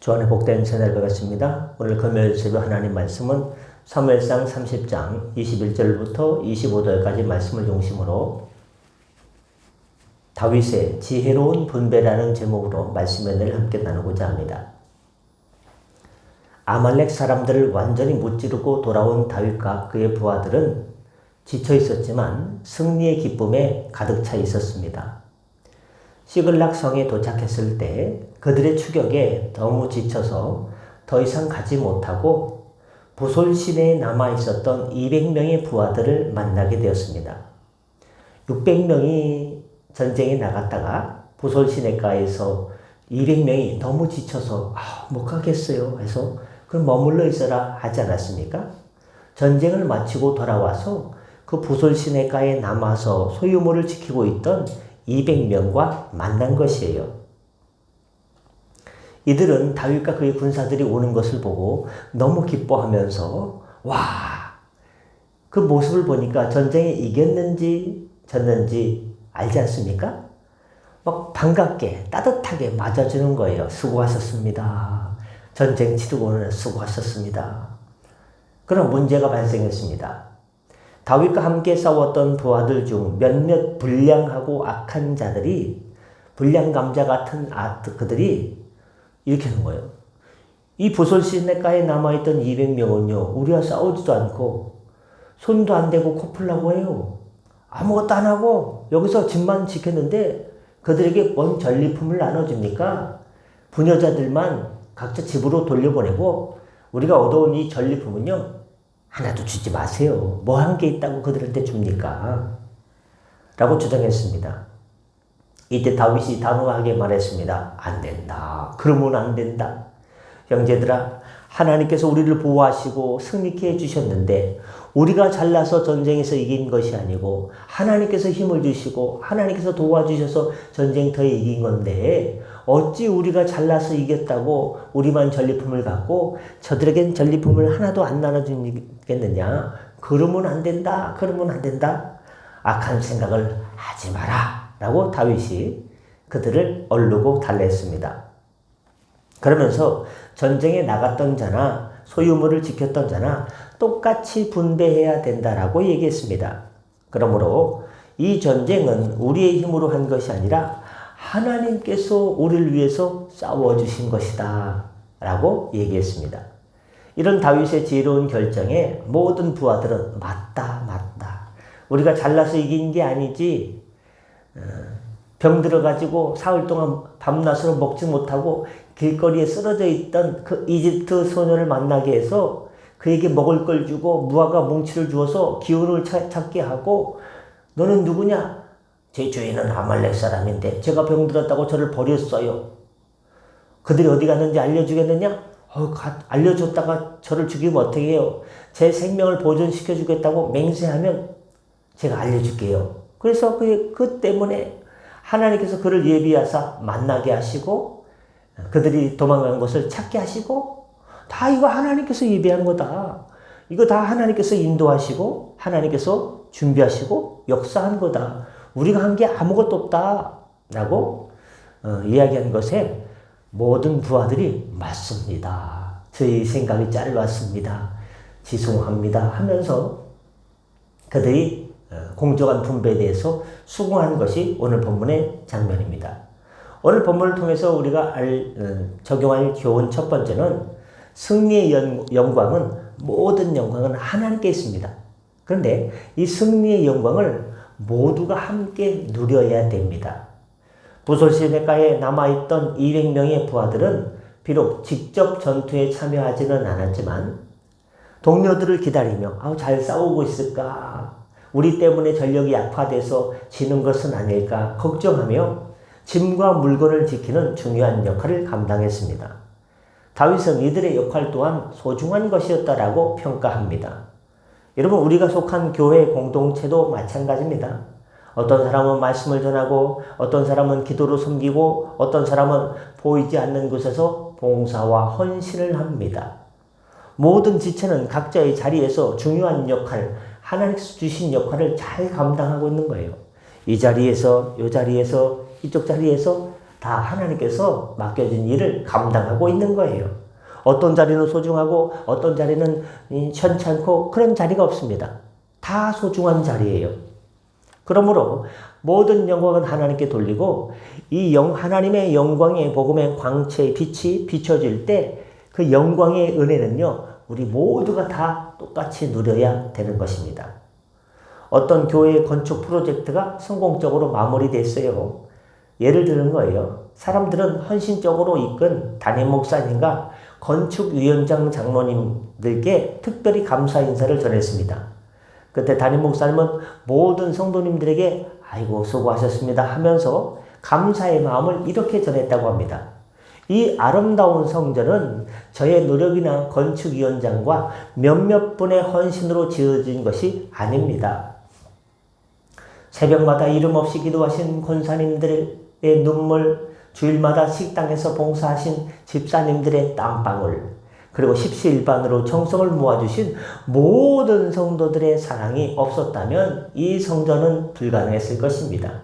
주안의 복된 새날 배웠습니다. 오늘 금요일 새벽 하나님 말씀은 사무엘상 30장 21절부터 25절까지 말씀을 중심으로 다윗의 지혜로운 분배라는 제목으로 말씀의 은혜를 함께 나누고자 합니다. 아말렉 사람들을 완전히 무찌르고 돌아온 다윗과 그의 부하들은 지쳐 있었지만 승리의 기쁨에 가득 차 있었습니다. 시글락 성에 도착했을 때 그들의 추격에 너무 지쳐서 더 이상 가지 못하고 부솔 시내에 남아있었던 200명의 부하들을 만나게 되었습니다. 600명이 전쟁에 나갔다가 부솔 시내가에서 200명이 너무 지쳐서 못 가겠어요 해서 그럼 머물러 있어라 하지 않았습니까? 전쟁을 마치고 돌아와서 그 부솔 시내가에 남아서 소유물을 지키고 있던 200명과 만난 것이에요. 이들은 다윗과 그의 군사들이 오는 것을 보고 너무 기뻐하면서 그 모습을 보니까 전쟁에 이겼는지 졌는지 알지 않습니까? 막 반갑게 따뜻하게 맞아주는 거예요. 수고하셨습니다. 전쟁 치르고는 수고하셨습니다. 그런 문제가 발생했습니다. 다윗과 함께 싸웠던 부하들 중 몇몇 불량하고 악한 자들이 불량감자 같은 그들이 이렇게 하는 거예요. 이 부솔 시내가에 남아있던 200명은요. 우리와 싸우지도 않고 손도 안 대고 코풀라고 해요. 아무것도 안 하고 여기서 집만 지켰는데 그들에게 뭔 전리품을 나눠줍니까? 부녀자들만 각자 집으로 돌려보내고 우리가 얻어온 이 전리품은요. 하나도 주지 마세요. 뭐 한 게 있다고 그들한테 줍니까? 라고 주장했습니다. 이때 다윗이 단호하게 말했습니다. 안 된다. 그러면 안 된다. 형제들아, 하나님께서 우리를 보호하시고 승리케 해주셨는데 우리가 잘나서 전쟁에서 이긴 것이 아니고 하나님께서 힘을 주시고 하나님께서 도와주셔서 전쟁터에 이긴 건데 어찌 우리가 잘나서 이겼다고 우리만 전리품을 갖고 저들에겐 전리품을 하나도 안 나눠주겠느냐? 그러면 안 된다. 그러면 안 된다. 악한 생각을 하지 마라. 라고 다윗이 그들을 얼르고 달랬습니다. 그러면서 전쟁에 나갔던 자나 소유물을 지켰던 자나 똑같이 분배해야 된다라고 얘기했습니다. 그러므로 이 전쟁은 우리의 힘으로 한 것이 아니라 하나님께서 우리를 위해서 싸워주신 것이다 라고 얘기했습니다. 이런 다윗의 지혜로운 결정에 모든 부하들은 맞다. 우리가 잘나서 이긴 게 아니지 병 들어가지고 사흘 동안 밤낮으로 먹지 못하고 길거리에 쓰러져 있던 그 이집트 소년을 만나게 해서 그에게 먹을 걸 주고 무화과 뭉치를 주어서 기운을 찾게 하고 너는 누구냐? 제 주인은 아말렉 사람인데 제가 병들었다고 저를 버렸어요. 그들이 어디 갔는지 알려주겠느냐? 알려줬다가 저를 죽이면 어떻게 해요? 제 생명을 보존시켜 주겠다고 맹세하면 제가 알려줄게요. 그래서 그 때문에 하나님께서 그를 예비하사 만나게 하시고 그들이 도망간 것을 찾게 하시고 다 이거 하나님께서 예비한 거다. 이거 다 하나님께서 인도하시고 하나님께서 준비하시고 역사한 거다. 우리가 한 게 아무것도 없다 라고 이야기한 것에 모든 부하들이 맞습니다. 저희 생각이 짧았습니다. 지송합니다 하면서 그들이 공정한 분배에 대해서 수긍한 것이 오늘 본문의 장면입니다. 오늘 본문을 통해서 우리가 적용할 교훈 첫 번째는 승리의 영광은 모든 영광은 하나님께 있습니다. 그런데 이 승리의 영광을 모두가 함께 누려야 됩니다. 부솔 시내가에 남아있던 200명의 부하들은 비록 직접 전투에 참여하지는 않았지만 동료들을 기다리며 잘 싸우고 있을까? 우리 때문에 전력이 약화돼서 지는 것은 아닐까? 걱정하며 짐과 물건을 지키는 중요한 역할을 감당했습니다. 다윗은 이들의 역할 또한 소중한 것이었다라고 평가합니다. 여러분, 우리가 속한 교회 공동체도 마찬가지입니다. 어떤 사람은 말씀을 전하고 어떤 사람은 기도로 섬기고 어떤 사람은 보이지 않는 곳에서 봉사와 헌신을 합니다. 모든 지체는 각자의 자리에서 중요한 역할, 하나님께서 주신 역할을 잘 감당하고 있는 거예요. 이 자리에서, 이 자리에서, 이쪽 자리에서 다 하나님께서 맡겨진 일을 감당하고 있는 거예요. 어떤 자리는 소중하고 어떤 자리는 현찮고 그런 자리가 없습니다. 다 소중한 자리예요. 그러므로 모든 영광은 하나님께 돌리고 이 하나님의 영광의 복음의 광채의 빛이 비춰질 때 그 영광의 은혜는요, 우리 모두가 다 똑같이 누려야 되는 것입니다. 어떤 교회의 건축 프로젝트가 성공적으로 마무리됐어요. 예를 드는 거예요. 사람들은 헌신적으로 이끈 담임 목사님과 건축위원장 장로님들께 특별히 감사 인사를 전했습니다. 그때 담임 목사님은 모든 성도님들에게 아이고 수고하셨습니다 하면서 감사의 마음을 이렇게 전했다고 합니다. 이 아름다운 성전은 저의 노력이나 건축위원장과 몇몇 분의 헌신으로 지어진 것이 아닙니다. 새벽마다 이름 없이 기도하신 권사님들의 눈물, 주일마다 식당에서 봉사하신 집사님들의 땀방울, 그리고 십시일반으로 정성을 모아주신 모든 성도들의 사랑이 없었다면 이 성전은 불가능했을 것입니다.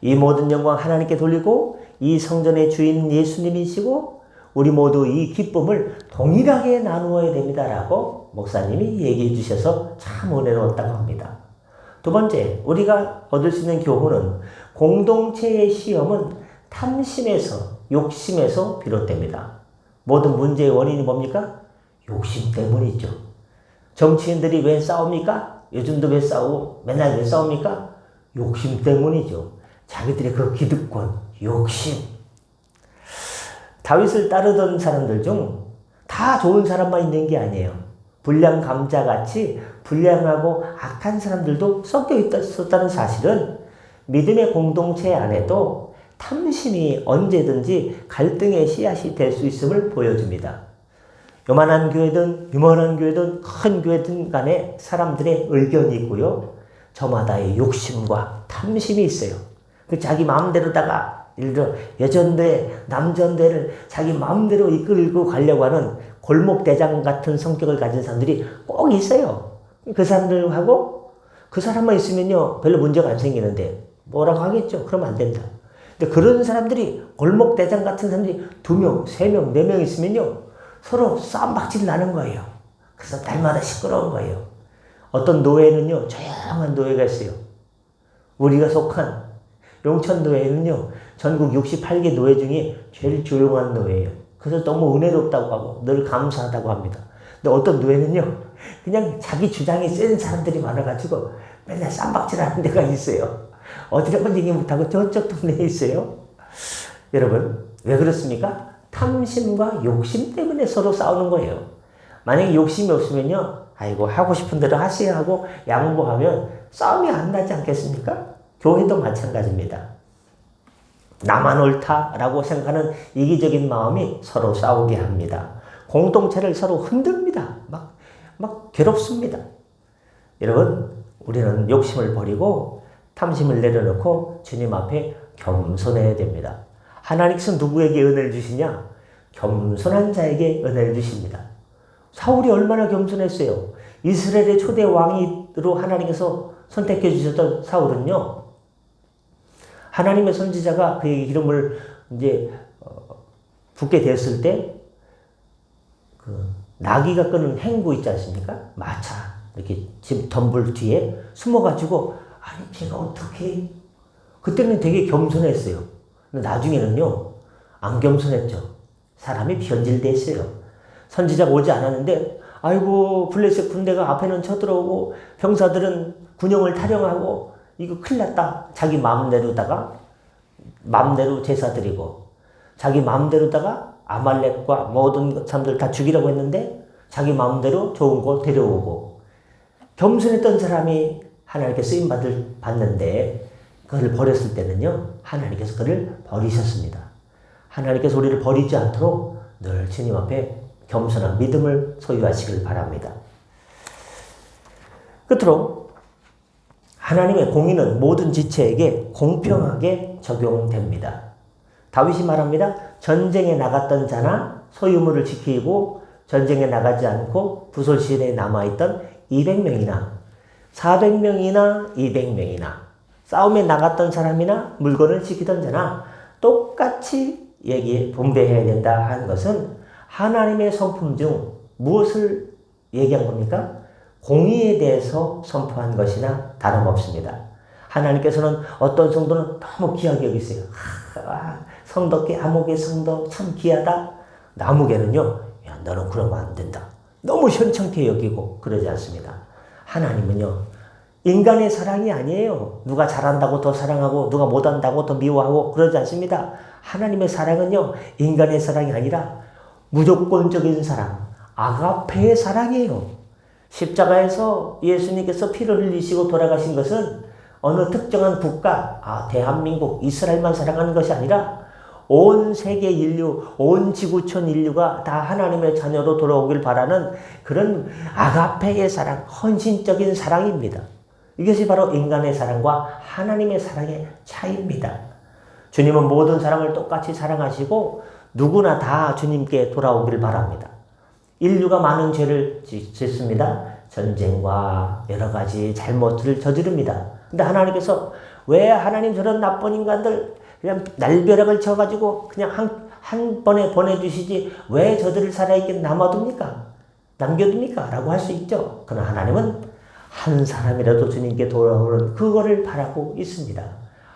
이 모든 영광 하나님께 돌리고 이 성전의 주인 예수님이시고 우리 모두 이 기쁨을 동일하게 나누어야 됩니다라고 목사님이 얘기해 주셔서 참 은혜로웠다고 합니다. 두 번째, 우리가 얻을 수 있는 교훈은 공동체의 시험은 탐심에서, 욕심에서 비롯됩니다. 모든 문제의 원인이 뭡니까? 욕심 때문이죠. 정치인들이 왜 싸웁니까? 요즘도 왜 싸우고 맨날 왜 싸웁니까? 욕심 때문이죠. 자기들의 그 기득권, 욕심. 다윗을 따르던 사람들 중 다 좋은 사람만 있는 게 아니에요. 불량 감자같이 불량하고 악한 사람들도 섞여 있었다는 사실은 믿음의 공동체 안에도 탐심이 언제든지 갈등의 씨앗이 될 수 있음을 보여줍니다. 요만한 교회든 유만한 교회든 큰 교회든 간에 사람들의 의견이 있고요. 저마다의 욕심과 탐심이 있어요. 그 자기 마음대로다가 예를 들어 여전대, 남전대를 자기 마음대로 이끌고 가려고 하는 골목대장 같은 성격을 가진 사람들이 꼭 있어요. 그 사람들하고 그 사람만 있으면요 별로 문제가 안 생기는데 뭐라고 하겠죠. 그러면 안 된다. 근데 그런 사람들이 골목대장 같은 사람들이 2명, 3명, 4명 있으면요 서로 싸움박질 나는 거예요. 그래서 날마다 시끄러운 거예요. 어떤 노예는요 조용한 노예가 있어요. 우리가 속한 용천노예는요 전국 68개 노예 중에 제일 조용한 노예예요. 그래서 너무 은혜롭다고 하고 늘 감사하다고 합니다. 근데 어떤 노예는요 그냥 자기 주장이 센 사람들이 많아가지고 맨날 쌈박질하는 데가 있어요. 어디라고 얘기 못하고 저쪽 동네에 있어요. 여러분 왜 그렇습니까? 탐심과 욕심 때문에 서로 싸우는 거예요. 만약에 욕심이 없으면요 아이고 하고 싶은 대로 하세요 하고 양보하면 싸움이 안 나지 않겠습니까? 교회도 마찬가지입니다. 나만 옳다라고 생각하는 이기적인 마음이 서로 싸우게 합니다. 공동체를 서로 흔듭니다. 막 괴롭습니다. 여러분, 우리는 욕심을 버리고 탐심을 내려놓고 주님 앞에 겸손해야 됩니다. 하나님께서 누구에게 은혜를 주시냐? 겸손한 자에게 은혜를 주십니다. 사울이 얼마나 겸손했어요. 이스라엘의 초대 왕으로 하나님께서 선택해 주셨던 사울은요. 하나님의 선지자가 그의 기름을 이제 붓게 되었을 때 그 나귀가 끄는 행구 있지 않습니까? 마차 이렇게 집 덤불 뒤에 숨어가지고 아니 제가 어떻게 그때는 되게 겸손했어요. 근데 나중에는요 안 겸손했죠. 사람이 변질됐어요. 선지자가 오지 않았는데 아이고 블레셋 군대가 앞에는 쳐들어오고 병사들은 군영을 타령하고 이거 큰일 났다. 자기 마음대로다가 마음대로 제사 드리고 자기 마음대로다가 아말렉과 모든 사람들 다 죽이려고 했는데 자기 마음대로 좋은 곳 데려오고 겸손했던 사람이 하나님께 쓰임받는데 그를 버렸을 때는요 하나님께서 그를 버리셨습니다. 하나님께서 우리를 버리지 않도록 늘 주님 앞에 겸손한 믿음을 소유하시길 바랍니다. 끝으로 하나님의 공의는 모든 지체에게 공평하게 적용됩니다. 다윗이 말합니다. 전쟁에 나갔던 자나 소유물을 지키고 전쟁에 나가지 않고 부솔실에 남아있던 200명이나 400명이나 200명이나 싸움에 나갔던 사람이나 물건을 지키던 자나 똑같이 분배해야 된다 하는 것은 하나님의 성품 중 무엇을 얘기한 겁니까? 공의에 대해서 선포한 것이나 다름없습니다. 하나님께서는 어떤 성도는 너무 귀하게 여기세요. 성덕계 아목의 성도 참 귀하다. 나무개는요, 야, 너는 그러면 안 된다. 너무 현찮게 여기고 그러지 않습니다. 하나님은요, 인간의 사랑이 아니에요. 누가 잘한다고 더 사랑하고 누가 못한다고 더 미워하고 그러지 않습니다. 하나님의 사랑은요, 인간의 사랑이 아니라 무조건적인 사랑, 아가페의 사랑이에요. 십자가에서 예수님께서 피를 흘리시고 돌아가신 것은 어느 특정한 국가, 대한민국, 이스라엘만 사랑하는 것이 아니라 온 세계 인류, 온 지구촌 인류가 다 하나님의 자녀로 돌아오길 바라는 그런 아가페의 사랑, 헌신적인 사랑입니다. 이것이 바로 인간의 사랑과 하나님의 사랑의 차이입니다. 주님은 모든 사람을 똑같이 사랑하시고 누구나 다 주님께 돌아오길 바랍니다. 인류가 많은 죄를 짓습니다. 전쟁과 여러 가지 잘못을 저지릅니다. 근데 하나님께서 왜 하나님 저런 나쁜 인간들 그냥 날벼락을 쳐가지고 그냥 한 번에 보내주시지 왜 저들을 살아있게 남겨둡니까? 라고 할 수 있죠. 그러나 하나님은 한 사람이라도 주님께 돌아오는 그거를 바라고 있습니다.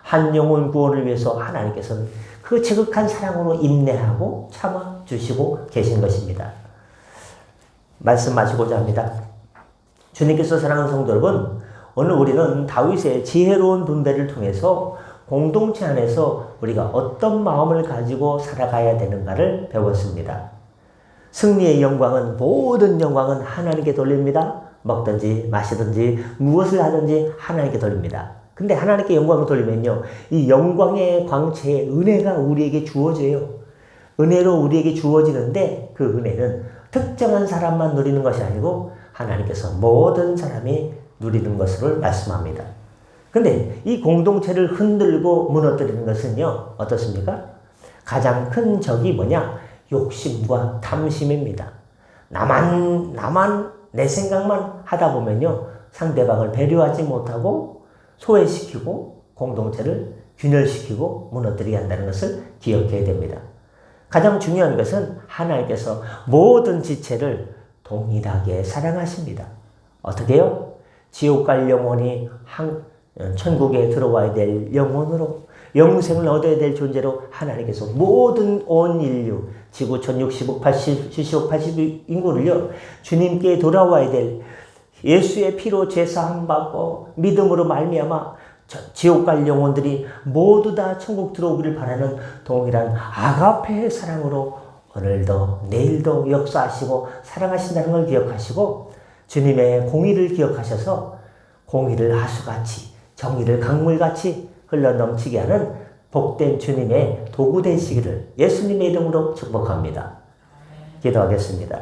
한 영혼 구원을 위해서 하나님께서는 그 지극한 사랑으로 인내하고 참아주시고 계신 것입니다. 말씀하시고자 합니다. 주님께서 사랑하는 성도 여러분, 오늘 우리는 다윗의 지혜로운 분배를 통해서 공동체 안에서 우리가 어떤 마음을 가지고 살아가야 되는가를 배웠습니다. 승리의 영광은, 모든 영광은 하나님께 돌립니다. 먹든지 마시든지 무엇을 하든지 하나님께 돌립니다. 근데 하나님께 영광을 돌리면요, 이 영광의 광채의 은혜가 우리에게 주어져요. 은혜로 우리에게 주어지는데 그 은혜는 특정한 사람만 누리는 것이 아니고 하나님께서 모든 사람이 누리는 것을 말씀합니다. 근데 이 공동체를 흔들고 무너뜨리는 것은요, 어떻습니까? 가장 큰 적이 뭐냐? 욕심과 탐심입니다. 나만 내 생각만 하다 보면요, 상대방을 배려하지 못하고 소외시키고 공동체를 균열시키고 무너뜨리게 한다는 것을 기억해야 됩니다. 가장 중요한 것은 하나님께서 모든 지체를 동일하게 사랑하십니다. 어떻게요? 지옥 갈 영혼이 천국에 들어와야 될 영혼으로, 영생을 얻어야 될 존재로 하나님께서 모든 온 인류, 지구촌 60억, 70억, 80억 인구를요, 주님께 돌아와야 될 예수의 피로 제사함 받고 믿음으로 말미암아 지옥 갈 영혼들이 모두 다 천국 들어오기를 바라는 동일한 아가페의 사랑으로 오늘도 내일도 역사하시고 사랑하신다는 걸 기억하시고 주님의 공의를 기억하셔서 공의를 하수같이 정의를 강물같이 흘러넘치게 하는 복된 주님의 도구 되시기를 예수님의 이름으로 축복합니다. 기도하겠습니다.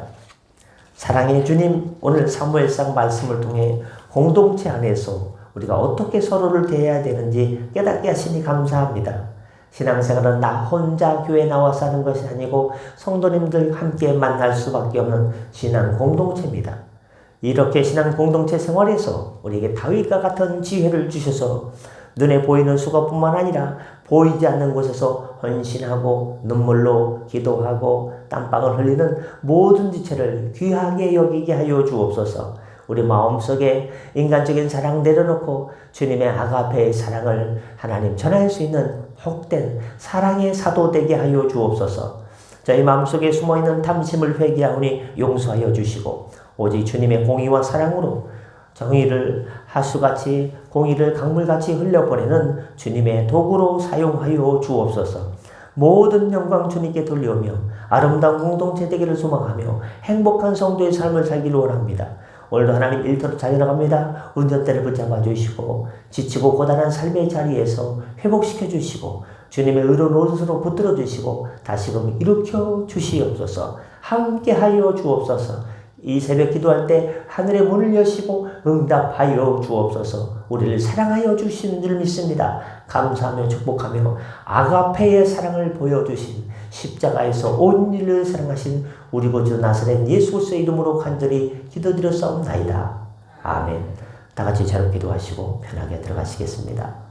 사랑의 주님, 오늘 사무엘상 말씀을 통해 공동체 안에서 우리가 어떻게 서로를 대해야 되는지 깨닫게 하시니 감사합니다. 신앙생활은 나 혼자 교회 나와서 하는 것이 아니고 성도님들 함께 만날 수밖에 없는 신앙 공동체입니다. 이렇게 신앙 공동체 생활에서 우리에게 다윗과 같은 지혜를 주셔서 눈에 보이는 수고뿐만 아니라 보이지 않는 곳에서 헌신하고 눈물로 기도하고 땀방울 흘리는 모든 지체를 귀하게 여기게 하여 주옵소서. 우리 마음속에 인간적인 사랑 내려놓고 주님의 아가페의 사랑을 하나님 전할 수 있는 복된 사랑의 사도 되게 하여 주옵소서. 저희 마음속에 숨어있는 탐심을 회개하오니 용서하여 주시고 오직 주님의 공의와 사랑으로 정의를 하수같이 공의를 강물같이 흘려보내는 주님의 도구로 사용하여 주옵소서. 모든 영광 주님께 돌려오며 아름다운 공동체 되기를 소망하며 행복한 성도의 삶을 살기를 원합니다. 오늘도 하나님 일터로 잘 나갑니다. 운전대를 붙잡아 주시고 지치고 고단한 삶의 자리에서 회복시켜 주시고 주님의 의로운 옷으로 붙들어 주시고 다시금 일으켜 주시옵소서. 함께하여 주옵소서. 이 새벽 기도할 때 하늘의 문을 여시고 응답하여 주옵소서. 우리를 사랑하여 주시는 줄 믿습니다. 감사하며 축복하며 아가페의 사랑을 보여주신 십자가에서 온 인류를 사랑하신 우리 구주 나사렛 예수 그리스도의 이름으로 간절히 기도드렸사옵나이다. 아멘. 다 같이 자로 기도하시고 편하게 들어가시겠습니다.